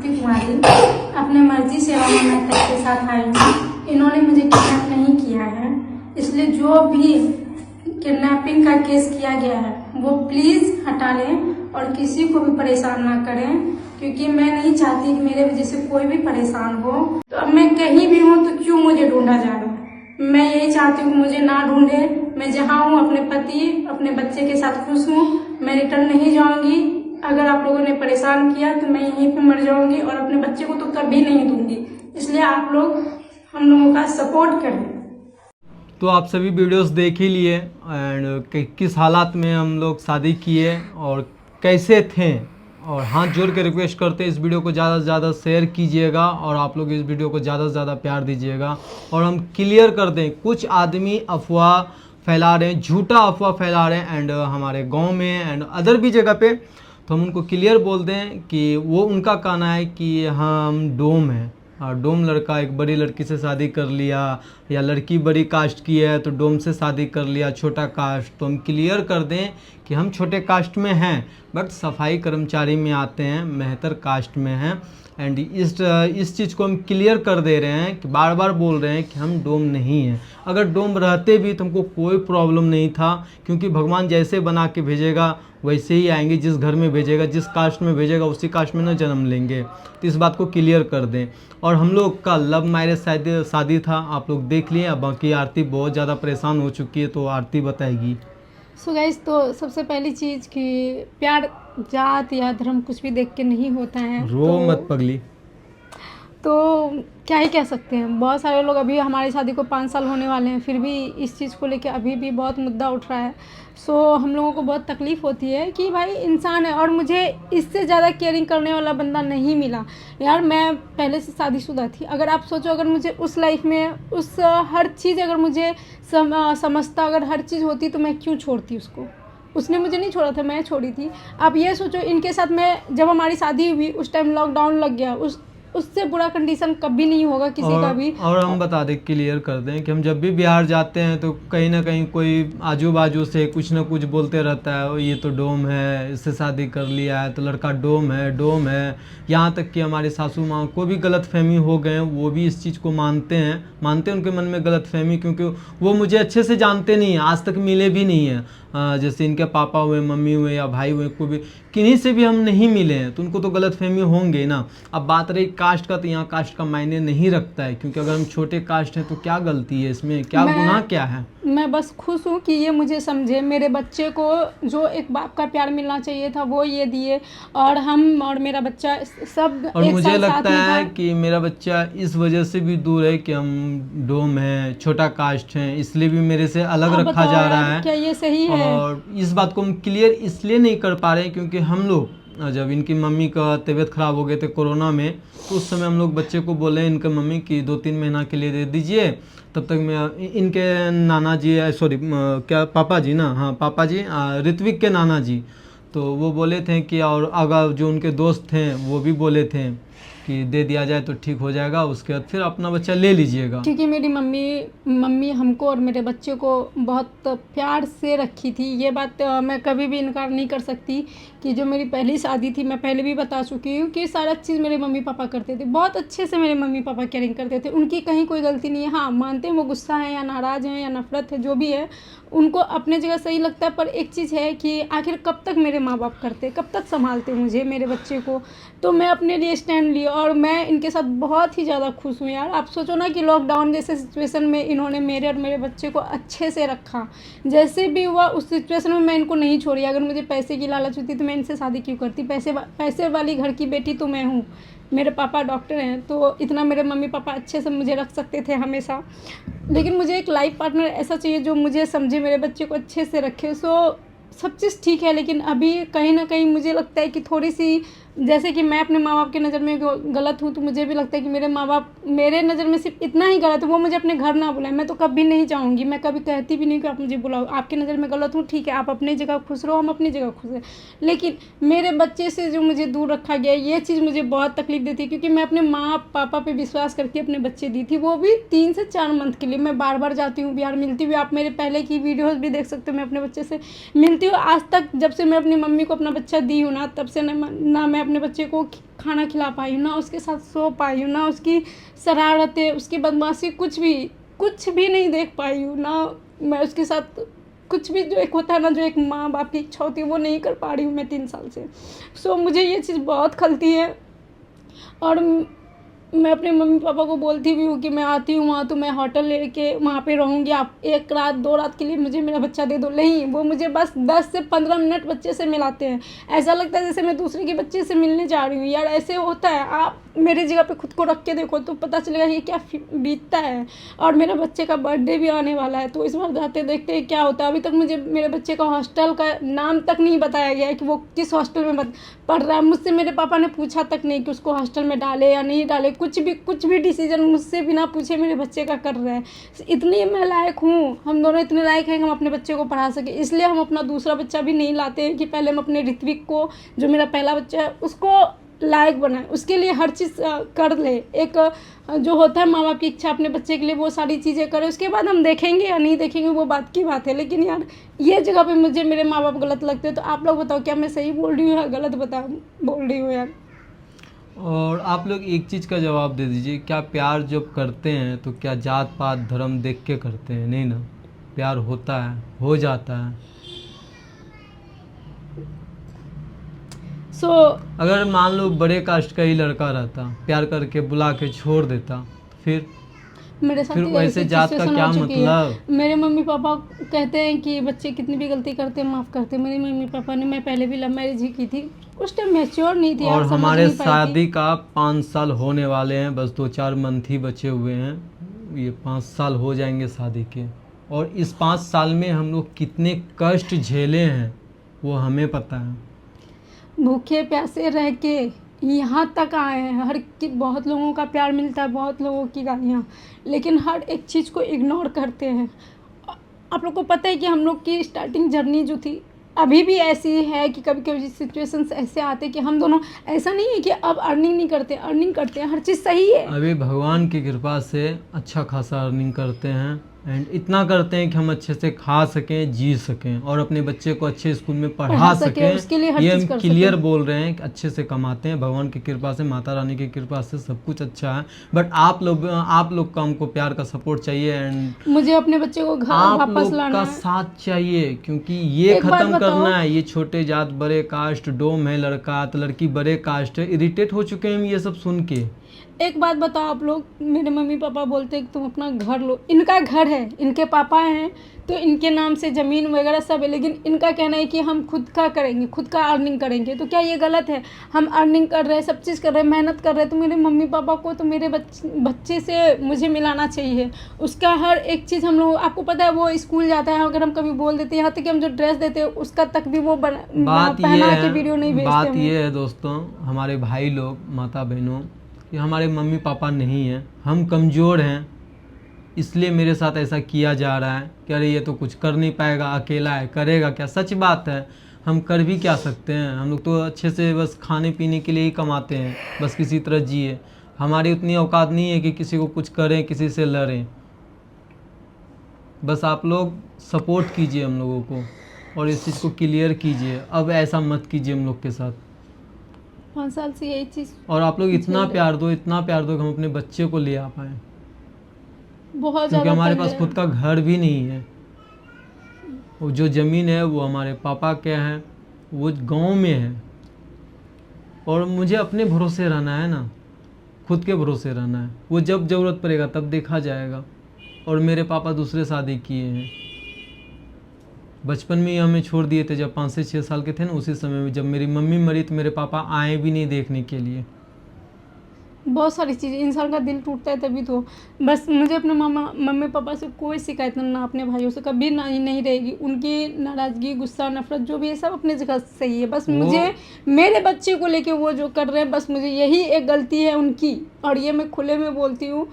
कृति कुमारी अपने मर्जी से रामा मेहता के साथ आई हूँ। इन्होंने मुझे किडनैप नहीं किया है, इसलिए जो भी किडनैपिंग का केस किया गया है वो प्लीज हटा लें और किसी को भी परेशान ना करें, क्योंकि मैं नहीं चाहती कि मेरे वजह से कोई भी परेशान हो। तो अब मैं कहीं भी हूँ तो क्यों मुझे ढूंढा जा रहा है। मैं यही चाहती हूँ मुझे ना ढूंढे, मैं जहाँ हूँ अपने पति अपने बच्चे के साथ खुश हूँ। मैं रिटर्न नहीं जाऊंगी। अगर आप लोगों ने परेशान किया तो मैं यहीं पे मर जाऊंगी और अपने बच्चे को तो कभी नहीं दूंगी। इसलिए आप लोग हम लोगों का सपोर्ट करें। तो आप सभी वीडियोस देख ही लिए एंड किस हालात में हम लोग शादी किए और कैसे थे। और हाथ जोड़ के रिक्वेस्ट करते हैं इस वीडियो को ज़्यादा से ज़्यादा शेयर कीजिएगा और आप लोग इस वीडियो को ज़्यादा से ज़्यादा प्यार दीजिएगा। और हम क्लियर कर दें, कुछ आदमी अफवाह फैला रहे हैं, झूठा अफवाह फैला रहे हैं एंड हमारे गांव में एंड अदर भी जगह पे, तो हम उनको क्लियर बोल दें कि वो उनका कहना है कि हाँ हम डोम हैं। डोम लड़का एक बड़ी लड़की से शादी कर लिया या लड़की बड़ी कास्ट की है तो डोम से शादी कर लिया छोटा कास्ट। तो हम क्लियर कर दें कि हम छोटे कास्ट में हैं बट सफाई कर्मचारी में आते हैं, मेहतर कास्ट में हैं। एंड इस चीज़ को हम क्लियर कर दे रहे हैं कि बार बार बोल रहे हैं कि हम डोम नहीं हैं। अगर डोम रहते भी तो हमको कोई प्रॉब्लम नहीं था, क्योंकि भगवान जैसे बना के भेजेगा वैसे ही आएंगे। जिस घर में भेजेगा, जिस कास्ट में भेजेगा उसी कास्ट में ना जन्म लेंगे। तो इस बात को क्लियर कर दें। और हम लोग का लव मैरिज शादी था, आप लोग देख लिए। अब बाकी आरती बहुत ज़्यादा परेशान हो चुकी है तो आरती बताएगी। सो गाइस, तो सबसे पहली चीज़ कि प्यार जात या धर्म कुछ भी देख के नहीं होता है। रो मत पगली। तो क्या ही कह सकते हैं। बहुत सारे लोग, अभी हमारी शादी को 5 साल होने वाले हैं, फिर भी इस चीज़ को लेके अभी भी बहुत मुद्दा उठ रहा है। सो हम लोगों को बहुत तकलीफ़ होती है कि भाई इंसान है और मुझे इससे ज़्यादा केयरिंग करने वाला बंदा नहीं मिला। यार मैं पहले से शादीशुदा थी। अगर आप सोचो, अगर मुझे उस लाइफ में उस हर चीज़ अगर मुझे समझता, अगर हर चीज़ होती तो मैं क्यों छोड़ती उसको। उसने मुझे नहीं छोड़ा था, मैं छोड़ी थी। आप ये सोचो, इनके साथ मैं जब हमारी शादी हुई उस टाइम लॉकडाउन लग गया। उससे बुरा कंडीशन कभी नहीं होगा किसी का भी। और हम बता दें, क्लियर कर दें कि हम जब भी बिहार जाते हैं तो कहीं ना कहीं कोई आजू बाजू से कुछ ना कुछ बोलते रहता है, ये तो डोम है, इससे शादी कर लिया है तो लड़का डोम है, डोम है। यहाँ तक कि हमारे सासू माँ को भी गलतफहमी हो गए, वो भी इस चीज़ को मानते हैं उनके मन में गलतफहमी, क्योंकि वो मुझे अच्छे से जानते नहीं हैं, आज तक मिले भी नहीं हैं। जैसे इनके पापा हुए, मम्मी हुए या भाई हुए, को भी किन्हीं से भी हम नहीं मिले हैं तो उनको तो गलतफहमी होंगे ना। अब बात रही कास्ट का, तो यहाँ कास्ट का मायने नहीं रखता है, क्योंकि अगर हम छोटे कास्ट हैं तो क्या गलती है इसमें, क्या गुनाह क्या है। मैं बस खुश हूँ कि ये मुझे समझे। मेरे बच्चे को जो एक बाप का प्यार मिलना चाहिए था वो ये दिए, और हम और मेरा बच्चा सब और एक मुझे साथ लगता में है कि मेरा बच्चा इस वजह से भी दूर है कि हम डोम हैं, छोटा कास्ट हैं, इसलिए भी मेरे से अलग रखा जा रहा है। क्या ये सही है? और इस बात को हम क्लियर इसलिए नहीं कर पा रहे हैं क्योंकि हम लोग जब इनकी मम्मी का तबीयत ख़राब हो गए थे कोरोना में, तो उस समय हम लोग बच्चे को बोले इनके मम्मी की 2-3 महीना के लिए दे दीजिए, तब तक मैं इनके नाना जी, सॉरी क्या पापा जी ना, हाँ पापा जी, ऋत्विक के नाना जी, तो वो बोले थे कि, और अगर जो उनके दोस्त थे वो भी बोले थे कि दे दिया जाए तो ठीक हो जाएगा, उसके बाद फिर अपना बच्चा ले लीजिएगा। क्योंकि मेरी मम्मी हमको और मेरे बच्चे को बहुत प्यार से रखी थी। ये बात मैं कभी भी इनकार नहीं कर सकती कि जो मेरी पहली शादी थी, मैं पहले भी बता चुकी हूँ कि सारा चीज़ मेरे मम्मी पापा करते थे, बहुत अच्छे से मेरे मम्मी पापा केयरिंग करते थे। उनकी कहीं कोई गलती नहीं है। हाँ, मानते हैं वो गुस्सा है या नाराज़ हैं या नफरत है, जो भी है उनको अपने जगह सही लगता है। पर एक चीज़ है कि आखिर कब तक मेरे माँ बाप करते, कब तक संभालते मुझे, मेरे बच्चे को। तो मैं अपने लिए स्टैंड लिया और मैं इनके साथ बहुत ही ज़्यादा खुश हूँ। यार आप सोचो ना कि लॉकडाउन जैसे सिचुएशन में इन्होंने मेरे और मेरे बच्चे को अच्छे से रखा। जैसे भी हुआ उस सिचुएशन में मैं इनको नहीं छोड़ी। अगर मुझे पैसे की लालच होती तो मैं इनसे शादी क्यों करती। पैसे वाली घर की बेटी तो मैं हूँ। मेरे पापा डॉक्टर हैं तो इतना मेरे मम्मी पापा अच्छे से मुझे रख सकते थे हमेशा। लेकिन मुझे एक लाइफ पार्टनर ऐसा चाहिए जो मुझे समझे, मेरे बच्चे को अच्छे से रखे। सो सब चीज़ ठीक है, लेकिन अभी कहीं ना कहीं मुझे लगता है कि थोड़ी सी, जैसे कि मैं अपने माँ बाप की नज़र में गलत हूँ, तो मुझे भी लगता है कि मेरे माँ बाप मेरे नज़र में सिर्फ इतना ही गलत है, वो मुझे अपने घर ना बुलाएं। मैं तो कभी नहीं चाहूँगी, मैं कभी कहती भी नहीं कि आप मुझे बुलाओ। आपकी नज़र में गलत हूँ, ठीक है, आप अपनी जगह खुश रहो, हम अपनी जगह खुश हैं। लेकिन मेरे बच्चे से जो मुझे दूर रखा गया, ये चीज़ मुझे बहुत तकलीफ देती है, क्योंकि मैं अपने माँ पापा पर विश्वास करके अपने बच्चे दी थी, वो भी 3 से 4 मंथ के लिए। मैं बार बार जाती हूँ बिहार, मिलती हुई, आप मेरे पहले की वीडियोज़ भी देख सकते हो, मैं अपने बच्चे से मिलती हूँ। आज तक जब से मैं अपनी मम्मी को अपना बच्चा दी हूँ ना, तब से ना मैं अपने बच्चे को खाना खिला पाई हूँ, ना उसके साथ सो पाई हूँ, ना उसकी शरारतें, उसकी बदमाशी कुछ भी नहीं देख पाई हूँ, ना मैं उसके साथ कुछ भी जो एक होता है ना, जो एक माँ बाप की इच्छा होती है वो नहीं कर पा रही हूँ मैं 3 साल से। सो मुझे ये चीज़ बहुत खलती है और मैं अपने मम्मी पापा को बोलती भी हूँ कि मैं आती हूँ वहाँ तो मैं होटल लेके वहाँ पे रहूँगी, आप 1 रात 2 रात के लिए मुझे मेरा बच्चा दे दो। नहीं, वो मुझे बस 10 से 15 मिनट बच्चे से मिलाते हैं। ऐसा लगता है जैसे मैं दूसरे के बच्चे से मिलने जा रही हूँ। यार ऐसे होता है, आप मेरी जगह पे खुद को रख के देखो तो पता चलेगा ये क्या बीतता है। और मेरे बच्चे का बर्थडे भी आने वाला है, तो इस बार जाते देखते हैं क्या होता है। अभी तक मुझे मेरे बच्चे का हॉस्टल का नाम तक नहीं बताया गया है कि वो किस हॉस्टल में पढ़ रहा है। मुझसे मेरे पापा ने पूछा तक नहीं कि उसको हॉस्टल में डाले या नहीं डाले, कुछ भी डिसीजन मुझसे बिना पूछे मेरे बच्चे का कर रहे हैं। इतनी मैं लायक हूँ, हम दोनों इतने लायक हैं कि हम अपने बच्चे को पढ़ा सके। इसलिए हम अपना दूसरा बच्चा भी नहीं लाते हैं कि पहले हम अपने ऋत्विक को, जो मेरा पहला बच्चा है, उसको लायक बनाए, उसके लिए हर चीज़ कर ले। एक जो होता है माँ बाप की इच्छा अपने बच्चे के लिए, वो सारी चीज़ें करे, उसके बाद हम देखेंगे या नहीं देखेंगे वो बात की बात है। लेकिन यार ये जगह पे मुझे मेरे माँ बाप गलत लगते हैं। तो आप लोग बताओ क्या मैं सही बोल रही हूँ या गलत बोल रही हूँ यार। और आप लोग एक चीज़ का जवाब दे दीजिए, क्या प्यार जब करते हैं तो क्या जात पात धर्म देख के करते हैं? नहीं ना, प्यार होता है, हो जाता है। अगर मान लो बड़े कास्ट का ही लड़का रहता, प्यार करके बुला के छोड़ देता, फिर मेरे साथ वैसे जात का क्या मतलब? मेरे मम्मी पापा कहते हैं कि बच्चे कितनी भी गलती करते हैं माफ़ करते हैं। मेरे मम्मी पापा ने, मैं पहले भी लव मैरिज ही की थी, उस टाइम मैच्योर नहीं थी और हमारे शादी का 5 साल होने वाले हैं, बस 2-4 मंथ ही बचे हुए हैं, ये 5 साल हो जाएंगे शादी के। और इस 5 साल में हम लोग कितने कष्ट झेले हैं वो हमें पता है। भूखे प्यासे रह के यहाँ तक आए हैं। बहुत लोगों का प्यार मिलता है, बहुत लोगों की गालियाँ, लेकिन हर एक चीज़ को इग्नोर करते हैं। आप लोग को पता है कि हम लोग की स्टार्टिंग जर्नी जो थी अभी भी ऐसी है कि कभी कभी सिचुएशंस ऐसे आते हैं कि हम दोनों, ऐसा नहीं है कि अब अर्निंग नहीं करते, अर्निंग करते हैं, हर चीज़ सही है। अभी भगवान की कृपा से अच्छा खासा अर्निंग करते हैं, एंड इतना करते हैं कि हम अच्छे से खा सकें, जी सकें और अपने बच्चे को अच्छे स्कूल में पढ़ा सकें। उसके लिए हर ये चीज़ हम कर क्लियर सकें। बोल रहे हैं कि अच्छे से कमाते हैं, भगवान की कृपा से, माता रानी की कृपा से सब कुछ अच्छा है। बट आप लोग का हमको प्यार का सपोर्ट चाहिए, एंड मुझे अपने बच्चे को घर आप वापस लोग लाना का है। साथ चाहिए, क्योंकि ये एक बात खत्म बताओ, करना है। ये छोटे जात बड़े कास्ट, डोम है लड़का तो लड़की बड़े कास्ट है, इरिटेट हो चुके हैं हम ये सब सुन के। एक बात बताओ आप लोग, मेरे मम्मी पापा बोलते हैं कि तुम अपना घर लो। इनका घर है, इनके पापा हैं तो इनके नाम से ज़मीन वगैरह सब है, लेकिन इनका कहना है कि हम खुद का करेंगे, खुद का अर्निंग करेंगे। तो क्या ये गलत है? हम अर्निंग कर रहे हैं, सब चीज़ कर रहे हैं, मेहनत कर रहे हैं, तो मेरे मम्मी पापा को तो मेरे बच्चे से मुझे मिलाना चाहिए। उसका हर एक चीज़ हम लोग, आपको पता है वो स्कूल जाता है, अगर हम कभी बोल देते हैं, यहाँ तक कि हम जो ड्रेस देते हैं उसका तक भी वो पहना के वीडियो नहीं भेजते। बात ये है दोस्तों, हमारे भाई लोग, माता बहनों, कि हमारे मम्मी पापा नहीं हैं, हम कमज़ोर हैं, इसलिए मेरे साथ ऐसा किया जा रहा है कि अरे ये तो कुछ कर नहीं पाएगा, अकेला है, करेगा क्या? सच बात है, हम कर भी क्या सकते हैं? हम लोग तो अच्छे से बस खाने पीने के लिए ही कमाते हैं, बस किसी तरह जिए। हमारी उतनी औकात नहीं है कि किसी को कुछ करें, किसी से लड़ें। बस आप लोग सपोर्ट कीजिए हम लोगों को और इस चीज़ को क्लियर कीजिए। अब ऐसा मत कीजिए हम लोग के साथ। 5 साल से यही चीज़। और आप लोग इतना प्यार दो कि हम अपने बच्चे को ले आ पाएँ, बहुत क्योंकि ज़्यादा हमारे पास खुद का घर भी नहीं है। वो जो ज़मीन है वो हमारे पापा के हैं, वो गांव में है, और मुझे अपने भरोसे रहना है ना, खुद के भरोसे रहना है। वो जब ज़रूरत पड़ेगा तब देखा जाएगा। और मेरे पापा दूसरे शादी किए हैं, बचपन में ही हमें छोड़ दिए थे, जब 5 से 6 साल के थे ना, उसी समय में जब मेरी मम्मी मरी तो मेरे पापा आए भी नहीं देखने के लिए। बहुत सारी चीज़ें, इंसान का दिल टूटता है तभी तो। बस मुझे अपने मम्मी पापा से कोई शिकायत ना, अपने भाइयों से कभी नहीं रहेगी। उनकी नाराज़गी, गुस्सा, नफरत जो भी है सब अपनी जगह सही है। बस मुझे मेरे बच्चे को लेके वो जो कर रहे हैं, बस मुझे यही एक गलती है उनकी, और ये मैं खुले में बोलती हूँ।